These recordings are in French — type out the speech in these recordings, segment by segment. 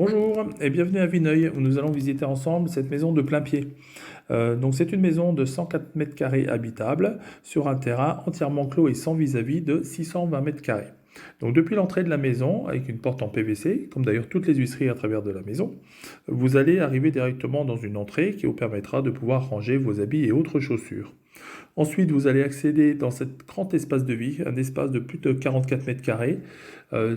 Bonjour et bienvenue à Vineuil où nous allons visiter ensemble cette maison de plain-pied. Donc c'est une maison de 104 mètres carrés habitable sur un terrain entièrement clos et sans vis-à-vis de 620 mètres carrés. Donc depuis l'entrée de la maison, avec une porte en PVC, comme d'ailleurs toutes les huisseries à travers de la maison, vous allez arriver directement dans une entrée qui vous permettra de pouvoir ranger vos habits et autres chaussures. Ensuite, vous allez accéder dans cet grand espace de vie, un espace de plus de 44 mètres carrés,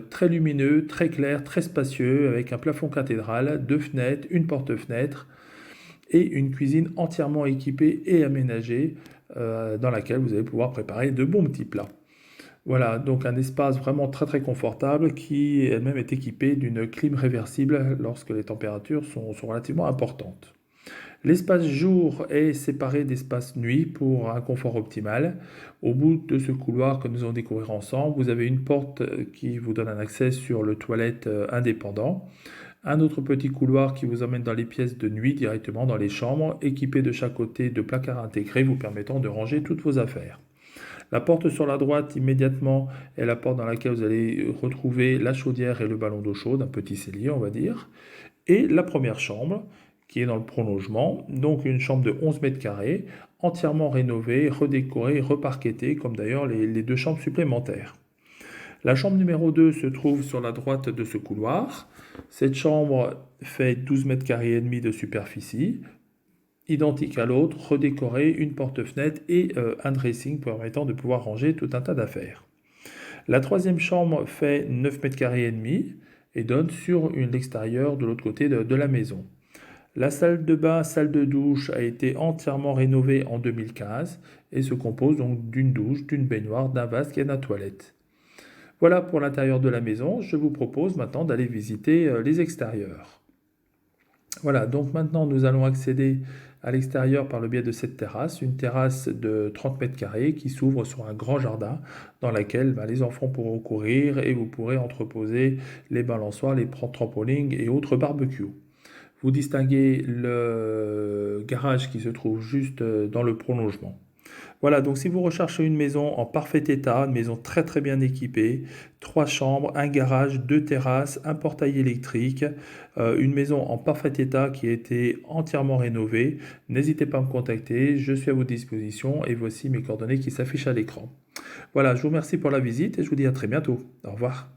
très lumineux, très clair, très spacieux, avec un plafond cathédral, deux fenêtres, une porte-fenêtre et une cuisine entièrement équipée et aménagée dans laquelle vous allez pouvoir préparer de bons petits plats. Voilà, donc un espace vraiment très très confortable qui elle-même est équipé d'une clim réversible lorsque les températures sont relativement importantes. L'espace jour est séparé d'espace nuit pour un confort optimal. Au bout de ce couloir que nous allons découvrir ensemble, vous avez une porte qui vous donne un accès sur le toilette indépendant. Un autre petit couloir qui vous emmène dans les pièces de nuit directement dans les chambres, équipées de chaque côté de placards intégrés vous permettant de ranger toutes vos affaires. La porte sur la droite immédiatement est la porte dans laquelle vous allez retrouver la chaudière et le ballon d'eau chaude, un petit cellier on va dire. Et la première chambre qui est dans le prolongement, donc une chambre de 11 mètres carrés, entièrement rénovée, redécorée, reparquettée, comme d'ailleurs les deux chambres supplémentaires. La chambre numéro 2 se trouve sur la droite de ce couloir. Cette chambre fait 12 mètres carrés et demi de superficie, identique à l'autre, redécorée, une porte-fenêtre et un dressing permettant de pouvoir ranger tout un tas d'affaires. La troisième chambre fait 9 mètres carrés et demi et donne sur l'extérieur de l'autre côté de la maison. La salle de bain, salle de douche a été entièrement rénovée en 2015 et se compose donc d'une douche, d'une baignoire, d'un vasque et d'un toilette. Voilà pour l'intérieur de la maison. Je vous propose maintenant d'aller visiter les extérieurs. Voilà, donc maintenant nous allons accéder à l'extérieur par le biais de cette terrasse, une terrasse de 30 mètres carrés qui s'ouvre sur un grand jardin dans lequel les enfants pourront courir et vous pourrez entreposer les balançoires, les trampolines et autres barbecues. Vous distinguez le garage qui se trouve juste dans le prolongement. Voilà, donc si vous recherchez une maison en parfait état, une maison très très bien équipée, trois chambres, un garage, deux terrasses, un portail électrique, une maison en parfait état qui a été entièrement rénovée, n'hésitez pas à me contacter, je suis à votre disposition et voici mes coordonnées qui s'affichent à l'écran. Voilà, je vous remercie pour la visite et je vous dis à très bientôt. Au revoir.